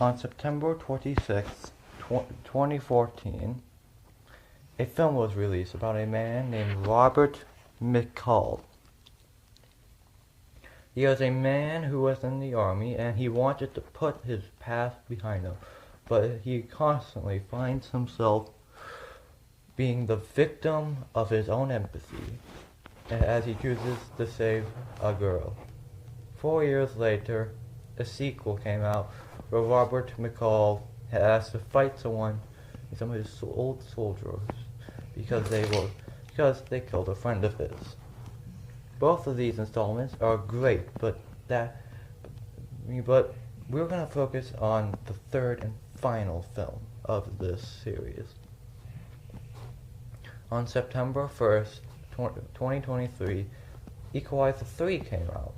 On September 26, 2014, a film was released about a man named Robert McCall. He was a man who was in the army and he wanted to put his past behind him, but he constantly finds himself being the victim of his own empathy as he chooses to save a girl. 4 years later, a sequel came out where Robert McCall has to fight some of his old soldiers because they killed a friend of his. Both of these installments are great, but we're going to focus on the third and final film of this series. On September 1st, 2023, Equalizer 3 came out.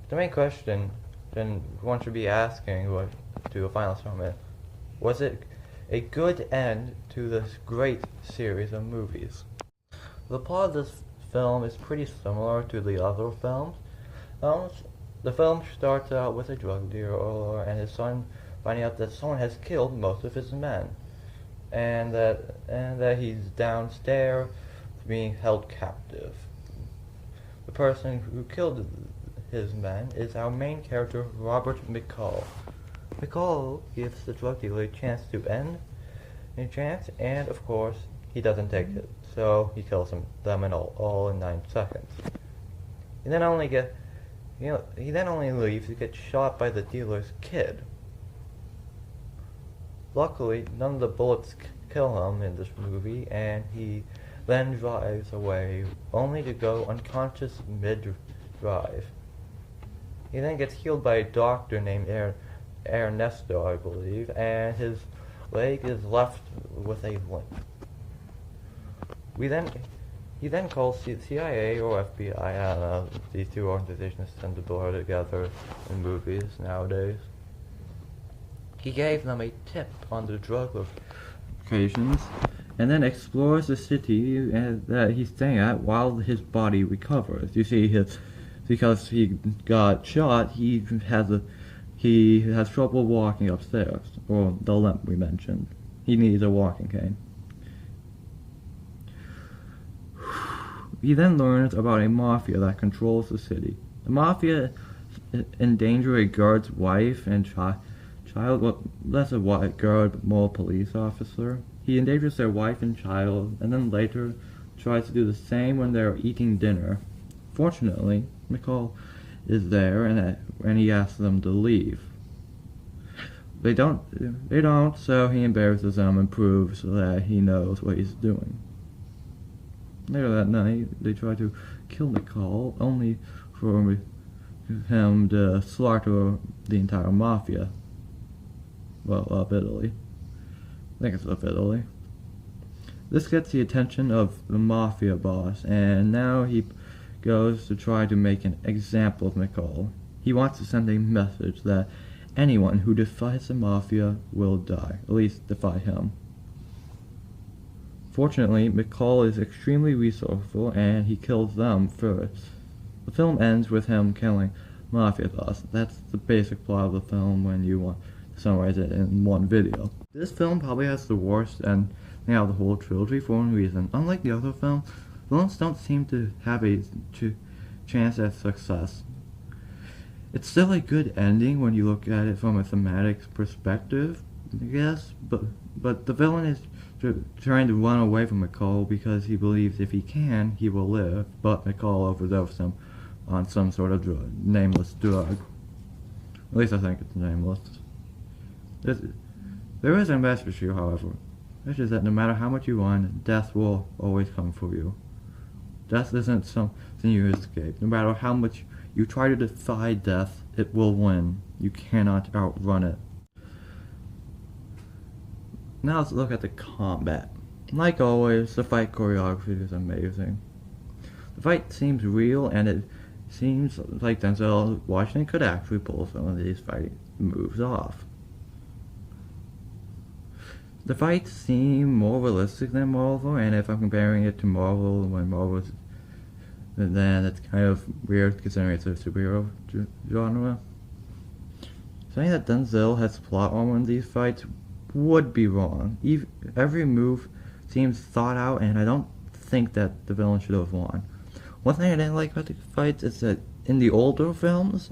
The main question then one should be asking to a final installment: was it a good end to this great series of movies? The plot of this film is pretty similar to the other films. The film starts out with a drug dealer and his son finding out that someone has killed most of his men, and that he's downstairs being held captive. The person who killed his men is our main character, Robert McCall. McCall gives the drug dealer a chance to end a chance, and of course, he doesn't take it, so he kills them all in 9 seconds. He then only leaves to get shot by the dealer's kid. Luckily, none of the bullets kill him in this movie, and he then drives away, only to go unconscious mid-drive. He then gets healed by a doctor named Ernesto, I believe, and his leg is left with a limp. He then calls CIA or FBI. I don't know. These two organizations tend to blur together in movies nowadays. He gave them a tip on the drug locations, and then explores the city that he's staying at while his body recovers. You see, because he got shot, he has trouble walking upstairs, or the limp we mentioned. He needs a walking cane. He then learns about a mafia that controls the city. The mafia endanger a guard's wife and child. Well, less a guard, but more a police officer. He endangers their wife and child, and then later tries to do the same when they're eating dinner. Fortunately, McCall is there, and he asks them to leave. They don't, so he embarrasses them and proves that he knows what he's doing. Later that night, they try to kill McCall, only for him to slaughter the entire mafia. Well, of Italy. I think it's of Italy. This gets the attention of the mafia boss, and now he goes to try to make an example of McCall. He wants to send a message that anyone who defies the mafia will die, at least defy him. Fortunately, McCall is extremely resourceful, and he kills them first. The film ends with him killing mafia boss. That's the basic plot of the film when you want to summarize it in one video. This film probably has the worst ending out of the whole trilogy for one reason. Unlike the other films don't seem to have a chance at success. It's still a good ending when you look at it from a thematic perspective, I guess, but the villain is trying to run away from McCall because he believes if he can, he will live, but McCall overdosed him on some sort of nameless drug. At least I think it's nameless. There is a message here, however, which is that no matter how much you want, death will always come for you. Death isn't something you escape. No matter how much you try to defy death, it will win. You cannot outrun it. Now let's look at the combat. Like always, the fight choreography is amazing. The fight seems real, and it seems like Denzel Washington could actually pull some of these fight moves off. The fights seem more realistic than Marvel, and if I'm comparing it to Marvel, when Marvel, then it's kind of weird considering it's a superhero genre. Saying that Denzel has plot armor in these fights would be wrong. Every move seems thought out, and I don't think that the villain should have won. One thing I didn't like about the fights is that in the older films,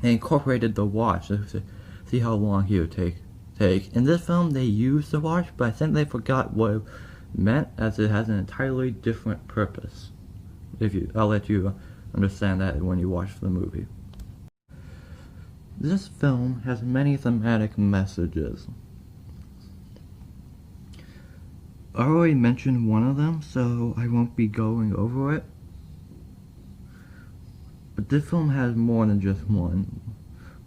they incorporated the watch to see how long he would take. In this film, they used the watch, but I think they forgot what it meant, as it has an entirely different purpose. I'll let you understand that when you watch the movie. This film has many thematic messages. I already mentioned one of them, so I won't be going over it. But this film has more than just one.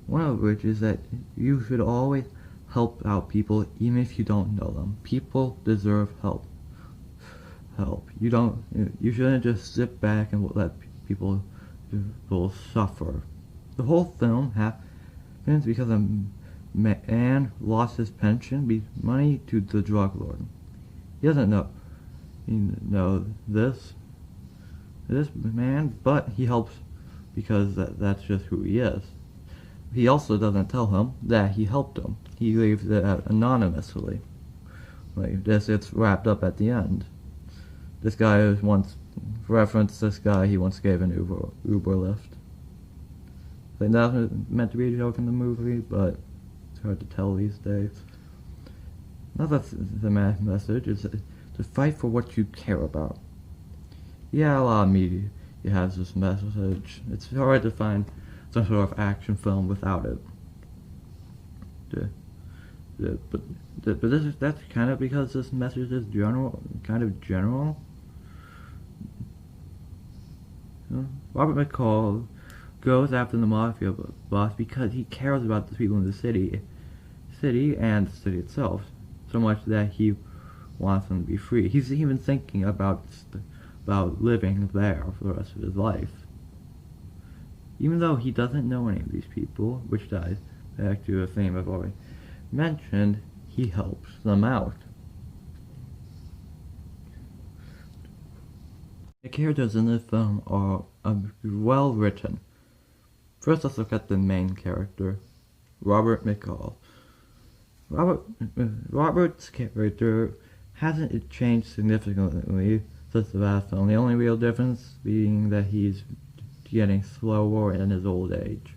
One of which is that you should always help out people even if you don't know them. People deserve help. You shouldn't just sit back and let people suffer. The whole film happens because a man lost his pension money to the drug lord. He doesn't know this man, but he helps because that's just who he is. He also doesn't tell him that he helped him. He leaves it anonymously. Like this, it's wrapped up at the end. This guy once referenced this guy he once gave an Uber lift. I think that was meant to be a joke in the movie, but it's hard to tell these days. Another message is to fight for what you care about. Yeah, a lot of media has this message. It's hard to find some sort of action film without it. But that's kind of because this message is kind of general. Robert McCall goes after the mafia boss because he cares about the people in the city and the city itself, so much that he wants them to be free. He's even thinking about living there for the rest of his life. Even though he doesn't know any of these people, which ties back to a theme I've already mentioned, he helps them out. The characters in this film are well written. First, let's look at the main character, Robert McCall. Robert's character hasn't changed significantly since the last film. The only real difference being that he's getting slower in his old age.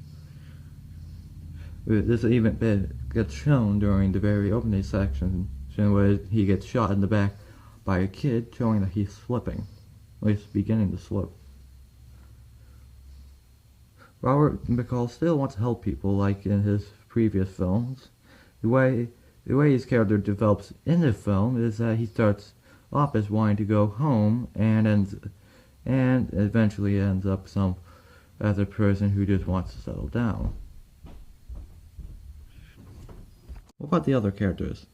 This even gets shown during the very opening section where he gets shot in the back by a kid, showing that he's slipping. At least beginning to slip. Robert McCall still wants to help people like in his previous films. The way his character develops in the film is that he starts off as wanting to go home and eventually ends up as a person who just wants to settle down. What about the other characters?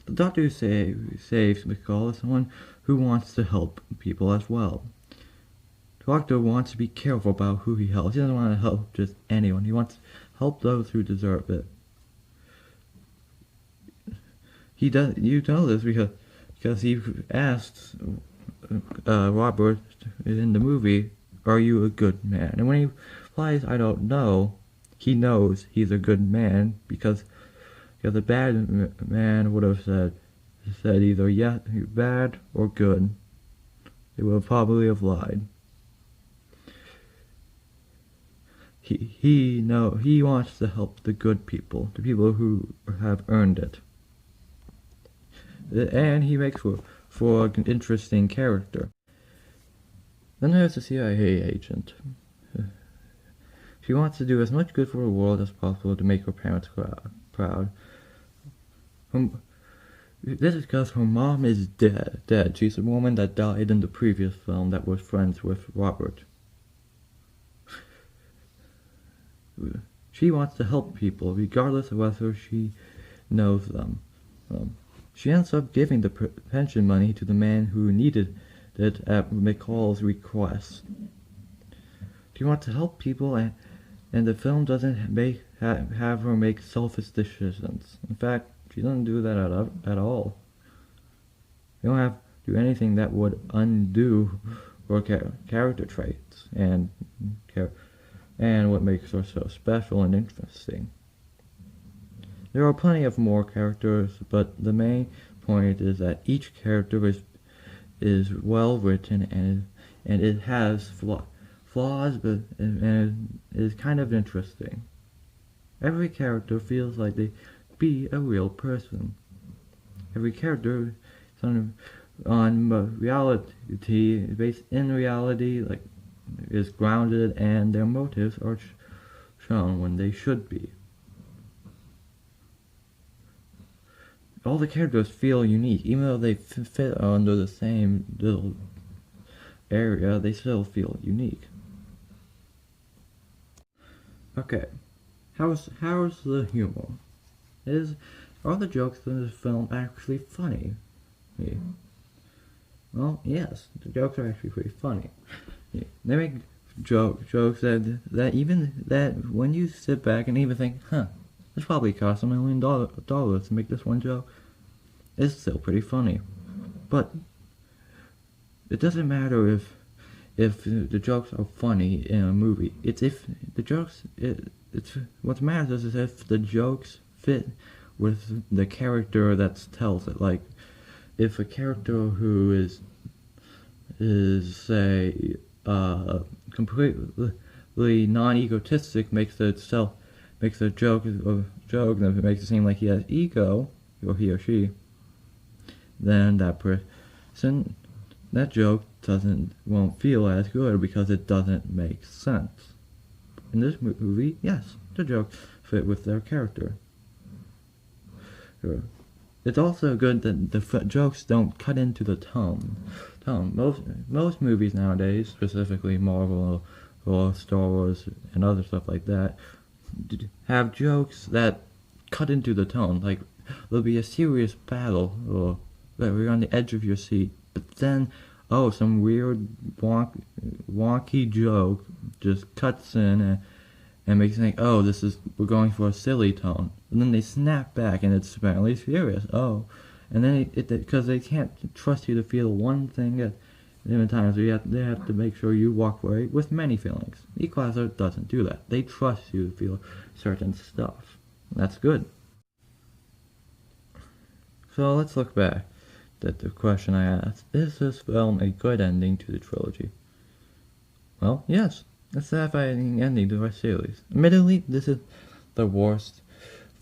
The doctor who saves McCall is someone who wants to help people as well. The doctor wants to be careful about who he helps. He doesn't want to help just anyone. He wants to help those who deserve it. You know this because he asked Robert in the movie, "Are you a good man?" And when he replies, "I don't know," he knows he's a good man because a bad man would have said either yeah, you're bad or good. They would probably have lied. He wants to help the good people, the people who have earned it. And he makes for an interesting character. Then there's the CIA agent. She wants to do as much good for the world as possible to make her parents proud. This is because her mom is dead. She's a woman that died in the previous film that was friends with Robert. She wants to help people, regardless of whether she knows them. She ends up giving the pension money to the man who needed it at McCall's request. She wants to help people, and the film doesn't have her make selfish decisions. In fact, she doesn't do that at all. You don't have to do anything that would undo her character traits and and what makes her so special and interesting. There are plenty of more characters, but the main point is that each character is well written and it has flaws, but and it is kind of interesting. Every character feels like they be a real person. Every character is on reality, based in reality, like is grounded, and their motives are shown when they should be. All the characters feel unique, even though they fit under the same little area, they still feel unique. Okay, how's the humor? Are the jokes in this film actually funny? Yeah. Well, yes, the jokes are actually pretty funny. Yeah. They make jokes that when you sit back and even think, this probably cost $1 million to make this one joke, it's still pretty funny. But it doesn't matter if the jokes are funny in a movie. It's if the jokes. It's what matters is if the jokes fit with the character that tells it. Like if a character who is say completely non-egotistic makes a joke that makes it seem like he has ego, or he or she, then that joke won't feel as good because it doesn't make sense. In this movie, yes, the jokes fit with their character. Sure. It's also good that the jokes don't cut into the tone. Most movies nowadays, specifically Marvel or Star Wars and other stuff like that, have jokes that cut into the tone. Like there'll be a serious battle, or you're on the edge of your seat, but then some weird wonky joke just cuts in and makes you think, we're going for a silly tone. And then they snap back and it's apparently serious. And then because they can't trust you to feel one thing at different times, they have to make sure you walk away with many feelings. Equalizer doesn't do that. They trust you to feel certain stuff. That's good. So let's look back at the question I asked. Is this film a good ending to the trilogy? Well, yes. It's a satisfying ending to our series. Admittedly, this is the worst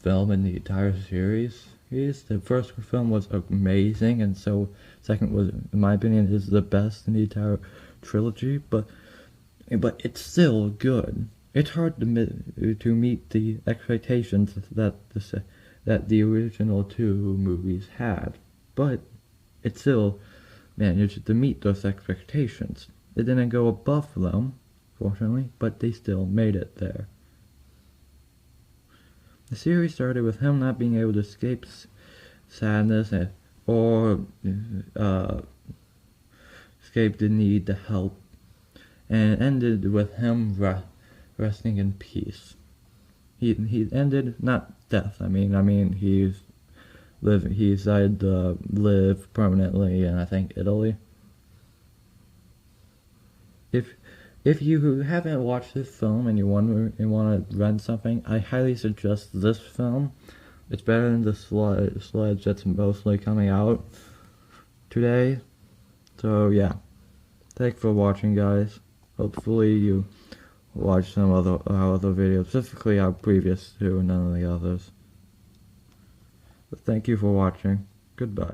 film in the entire series. The first film was amazing, and so second was, in my opinion, is the best in the entire trilogy. But it's still good. It's hard to meet the expectations that the original two movies had, but it still managed to meet those expectations. It didn't go above them, fortunately, but they still made it there. The series started with him not being able to escape sadness or escape the need to help, and ended with him resting in peace. He ended, not death. I mean he's decided to live permanently in, I think, Italy. If you haven't watched this film and you want to rent something, I highly suggest this film. It's better than the sludge that's mostly coming out today. So yeah, thanks for watching, guys. Hopefully you watch some other videos, specifically our previous two and none of the others. But thank you for watching. Goodbye.